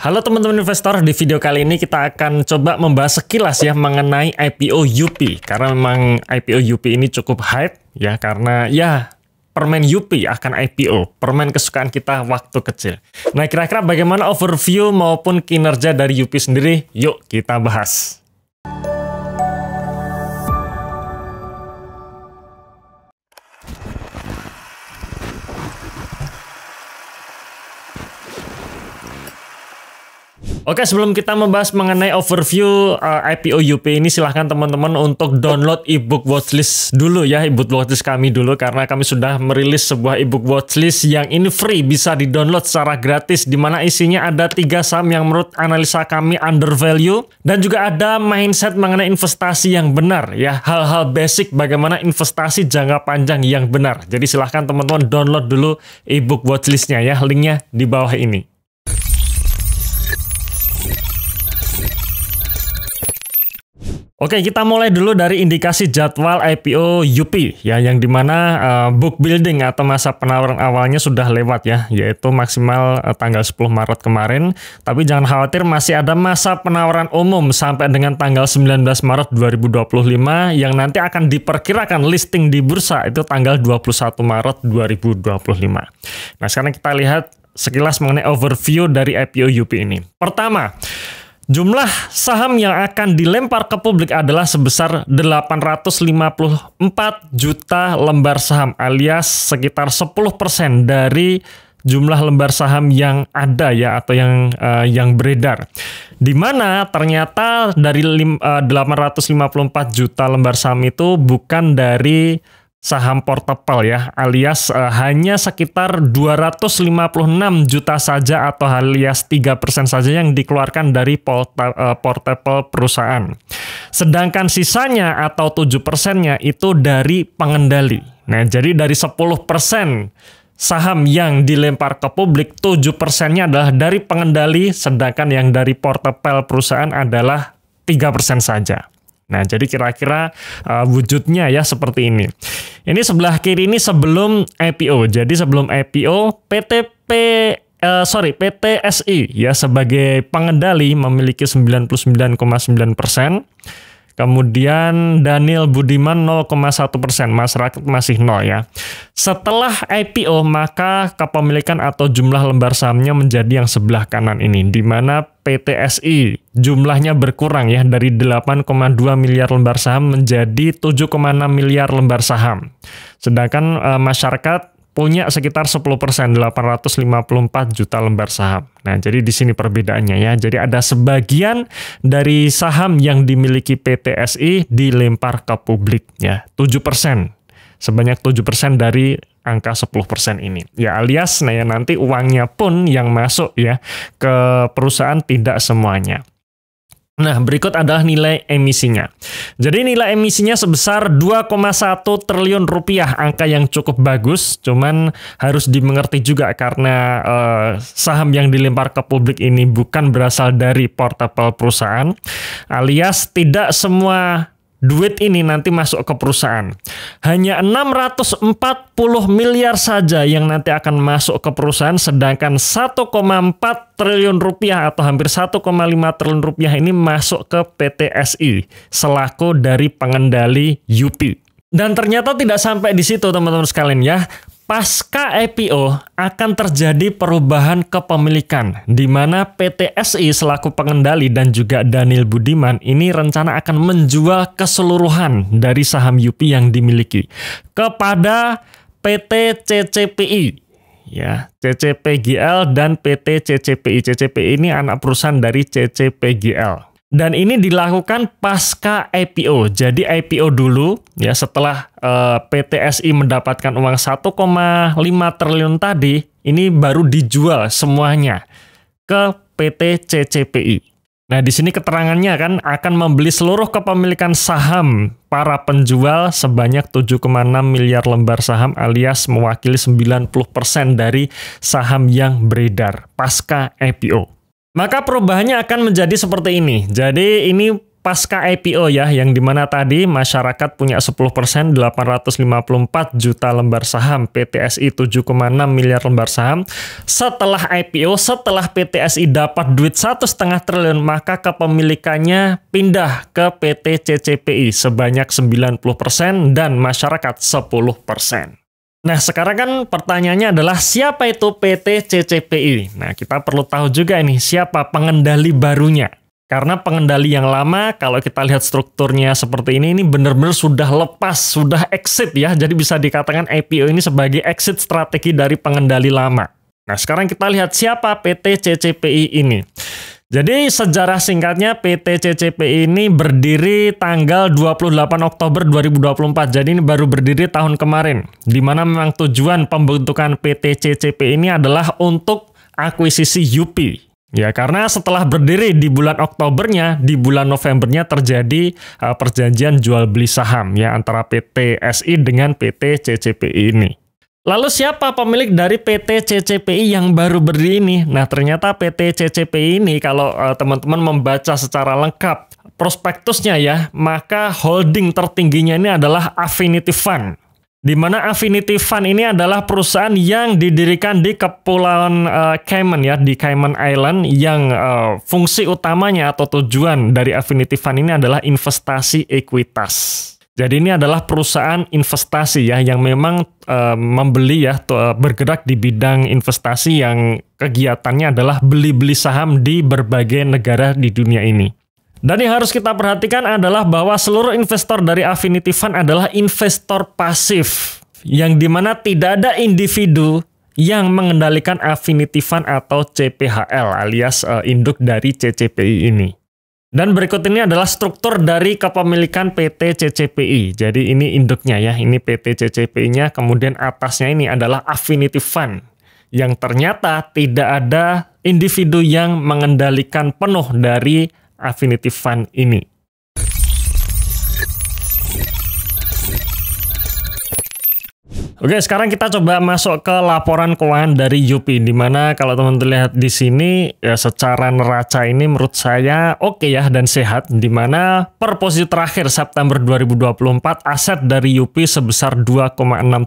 Halo teman-teman investor, di video kali ini kita akan coba membahas sekilas ya mengenai IPO Yupi. Karena memang IPO Yupi ini cukup hype ya, karena ya permen Yupi akan IPO, permen kesukaan kita waktu kecil. Nah, kira-kira bagaimana overview maupun kinerja dari Yupi sendiri? Yuk kita bahas. Oke, sebelum kita membahas mengenai overview IPO Yupi ini, silahkan teman-teman untuk download ebook watchlist dulu ya, ebook watchlist kami dulu, karena kami sudah merilis sebuah ebook watchlist yang ini free, bisa di-download secara gratis, di mana isinya ada 3 saham yang menurut analisa kami undervalue, dan juga ada mindset mengenai investasi yang benar ya, hal-hal basic bagaimana investasi jangka panjang yang benar. Jadi silahkan teman-teman download dulu ebook watchlistnya ya, linknya di bawah ini. Oke, kita mulai dulu dari indikasi jadwal IPO Yupi ya, yang dimana book building atau masa penawaran awalnya sudah lewat ya, yaitu maksimal tanggal 10 Maret kemarin. Tapi jangan khawatir, masih ada masa penawaran umum sampai dengan tanggal 19 Maret 2025 yang nanti akan diperkirakan listing di bursa itu tanggal 21 Maret 2025. Nah, sekarang kita lihat sekilas mengenai overview dari IPO Yupi ini. Pertama, jumlah saham yang akan dilempar ke publik adalah sebesar 854 juta lembar saham, alias sekitar 10% dari jumlah lembar saham yang ada ya, atau yang beredar. Di mana ternyata dari 854 juta lembar saham itu bukan dari saham portable ya, alias hanya sekitar 256 juta saja atau alias 3% saja yang dikeluarkan dari portable perusahaan. Sedangkan sisanya atau 7%-nya itu dari pengendali. Nah, jadi dari 10% saham yang dilempar ke publik, 7%-nya adalah dari pengendali, sedangkan yang dari portable perusahaan adalah 3% saja. Nah, jadi kira-kira wujudnya ya seperti ini. Ini sebelah kiri ini sebelum IPO. Jadi sebelum IPO, PTSI ya sebagai pengendali memiliki 99,9%. Kemudian Daniel Budiman 0,1%, masyarakat masih 0 ya. Setelah IPO, maka kepemilikan atau jumlah lembar sahamnya menjadi yang sebelah kanan ini, di mana PTSI jumlahnya berkurang ya, dari 8,2 miliar lembar saham menjadi 7,6 miliar lembar saham. Sedangkan masyarakat punya sekitar 10%, 854 juta lembar saham. Nah, jadi di sini perbedaannya ya. Jadi ada sebagian dari saham yang dimiliki PTSI dilempar ke publik ya, 7%. Sebanyak 7% dari angka 10% ini. Ya, alias nah ya, nanti uangnya pun yang masuk ya ke perusahaan, tidak semuanya. Nah, berikut adalah nilai emisinya. Jadi nilai emisinya sebesar 2,1 triliun rupiah, angka yang cukup bagus, cuman harus dimengerti juga karena saham yang dilempar ke publik ini bukan berasal dari portable perusahaan, alias tidak semua duit ini nanti masuk ke perusahaan. Hanya 640 miliar saja yang nanti akan masuk ke perusahaan, sedangkan 1,4 triliun rupiah atau hampir 1,5 triliun rupiah ini masuk ke PTSI selaku dari pengendali Yupi. Dan ternyata tidak sampai di situ teman-teman sekalian ya. Pasca IPO akan terjadi perubahan kepemilikan, di mana PTSI selaku pengendali dan juga Daniel Budiman ini rencana akan menjual keseluruhan dari saham Yupi yang dimiliki kepada PT CCPI. Ya, CCPGL dan PT CCPI. CCPI ini anak perusahaan dari CCPGL. Dan ini dilakukan pasca IPO. Jadi IPO dulu ya, setelah PTSI mendapatkan uang 1,5 triliun tadi, ini baru dijual semuanya ke PT CCPI. Nah, di sini keterangannya kan akan membeli seluruh kepemilikan saham para penjual sebanyak 7,6 miliar lembar saham, alias mewakili 90% dari saham yang beredar pasca IPO. Maka perubahannya akan menjadi seperti ini. Jadi ini pasca IPO ya, yang dimana tadi masyarakat punya 10%, 854 juta lembar saham, PTSI 7,6 miliar lembar saham. Setelah IPO, setelah PTSI dapat duit 1,5 triliun, maka kepemilikannya pindah ke PT CCPI sebanyak 90% dan masyarakat 10%. Nah, sekarang kan pertanyaannya adalah siapa itu PT CCPI? Nah, kita perlu tahu juga ini siapa pengendali barunya. Karena pengendali yang lama, kalau kita lihat strukturnya seperti ini benar-benar sudah lepas, sudah exit ya. Jadi bisa dikatakan IPO ini sebagai exit strategi dari pengendali lama. Nah, sekarang kita lihat siapa PT CCPI ini. Jadi sejarah singkatnya PT CCPI ini berdiri tanggal 28 Oktober 2024. Jadi ini baru berdiri tahun kemarin. Di mana memang tujuan pembentukan PT CCPI ini adalah untuk akuisisi UPI. Ya, karena setelah berdiri di bulan Oktobernya, di bulan Novembernya terjadi perjanjian jual beli saham ya antara PT SI dengan PT CCPI ini. Lalu siapa pemilik dari PT CCPI yang baru berdiri ini? Nah, ternyata PT CCPI ini kalau teman-teman membaca secara lengkap prospektusnya ya, maka holding tertingginya ini adalah Affinity Fund. Di mana Affinity Fund ini adalah perusahaan yang didirikan di Kepulauan Cayman ya, di Cayman Island, yang fungsi utamanya atau tujuan dari Affinity Fund ini adalah investasi ekuitas. Jadi ini adalah perusahaan investasi ya yang memang membeli ya, bergerak di bidang investasi yang kegiatannya adalah beli-beli saham di berbagai negara di dunia ini. Dan yang harus kita perhatikan adalah bahwa seluruh investor dari Affinity Fund adalah investor pasif, yang dimana tidak ada individu yang mengendalikan Affinity Fund atau CPHL alias induk dari CCPI ini. Dan berikut ini adalah struktur dari kepemilikan PT CCPI. Jadi ini induknya ya, ini PT CCPI-nya, kemudian atasnya ini adalah Affinity Fund, yang ternyata tidak ada individu yang mengendalikan penuh dari Affinity Fund ini. Oke, sekarang kita coba masuk ke laporan keuangan dari UPI, di mana kalau teman-teman lihat di sini ya secara neraca ini menurut saya oke ya dan sehat, di mana per posisi terakhir September 2024 aset dari UPI sebesar 2,6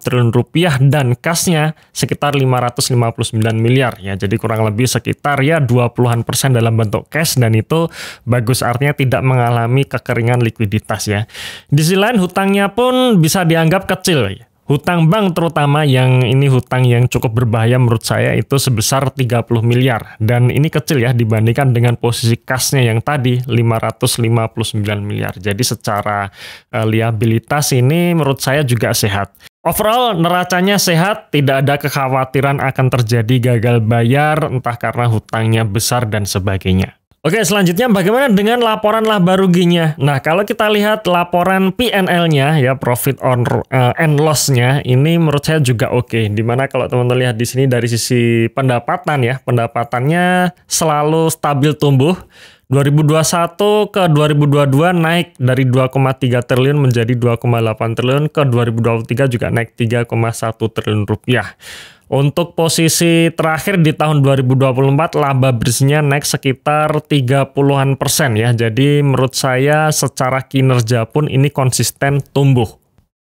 triliun rupiah dan kasnya sekitar 559 miliar ya. Jadi kurang lebih sekitar ya 20% dalam bentuk cash, dan itu bagus, artinya tidak mengalami kekeringan likuiditas ya. Di sisi lain hutangnya pun bisa dianggap kecil ya. Hutang bank terutama yang ini hutang yang cukup berbahaya menurut saya itu sebesar 30 miliar. Dan ini kecil ya dibandingkan dengan posisi kasnya yang tadi 559 miliar. Jadi secara liabilitas ini menurut saya juga sehat. Overall neracanya sehat, tidak ada kekhawatiran akan terjadi gagal bayar entah karena hutangnya besar dan sebagainya. Oke, selanjutnya bagaimana dengan laporan laba ruginya? Nah, kalau kita lihat laporan P&L-nya ya, profit and loss-nya ini menurut saya juga oke. Dimana kalau teman-teman lihat di sini dari sisi pendapatan ya, pendapatannya selalu stabil tumbuh. 2021 ke 2022 naik dari 2,3 triliun menjadi 2,8 triliun, ke 2023 juga naik 3,1 triliun rupiah. Untuk posisi terakhir di tahun 2024, laba bersihnya naik sekitar 30-an% ya. Jadi menurut saya secara kinerja pun ini konsisten tumbuh.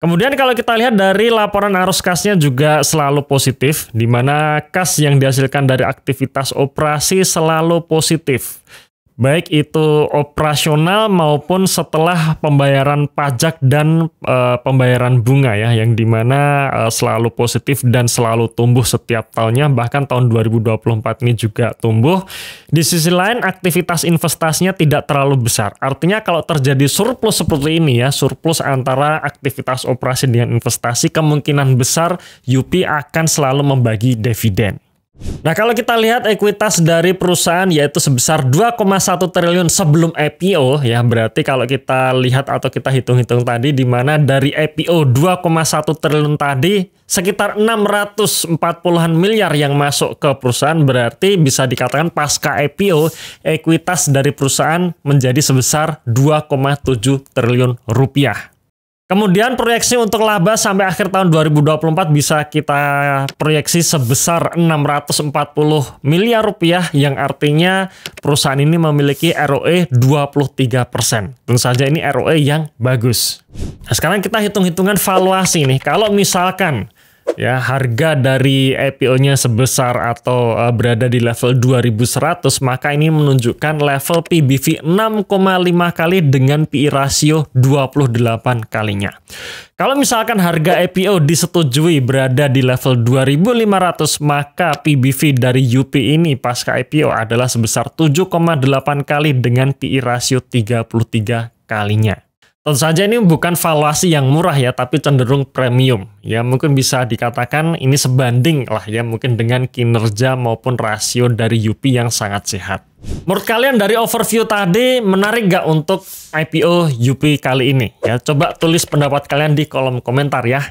Kemudian kalau kita lihat dari laporan arus kasnya juga selalu positif, di mana kas yang dihasilkan dari aktivitas operasi selalu positif. Baik itu operasional maupun setelah pembayaran pajak dan pembayaran bunga ya, yang dimana selalu positif dan selalu tumbuh setiap tahunnya, bahkan tahun 2024 ini juga tumbuh. Di sisi lain aktivitas investasinya tidak terlalu besar, artinya kalau terjadi surplus seperti ini ya, surplus antara aktivitas operasi dengan investasi, kemungkinan besar UPI akan selalu membagi dividen. Nah, kalau kita lihat ekuitas dari perusahaan yaitu sebesar 2,1 triliun sebelum IPO ya, berarti kalau kita lihat atau kita hitung-hitung tadi, di mana dari IPO 2,1 triliun tadi sekitar 640-an miliar yang masuk ke perusahaan, berarti bisa dikatakan pasca IPO ekuitas dari perusahaan menjadi sebesar 2,7 triliun rupiah. Kemudian proyeksi untuk laba sampai akhir tahun 2024 bisa kita proyeksi sebesar 640 miliar rupiah, yang artinya perusahaan ini memiliki ROE 23%. Tentu saja ini ROE yang bagus. Nah, sekarang kita hitung-hitungan valuasi nih. Kalau misalkan ya harga dari IPO-nya sebesar atau berada di level 2100, maka ini menunjukkan level PBV 6,5 kali dengan PI rasio 28 kalinya. Kalau misalkan harga IPO disetujui berada di level 2500, maka PBV dari UP ini pasca IPO adalah sebesar 7,8 kali dengan PI rasio 33 kalinya. Tentu saja ini bukan valuasi yang murah ya, tapi cenderung premium. Ya, mungkin bisa dikatakan ini sebanding lah ya, mungkin dengan kinerja maupun rasio dari UP yang sangat sehat. Menurut kalian dari overview tadi, menarik nggak untuk IPO UP kali ini? Ya, coba tulis pendapat kalian di kolom komentar ya.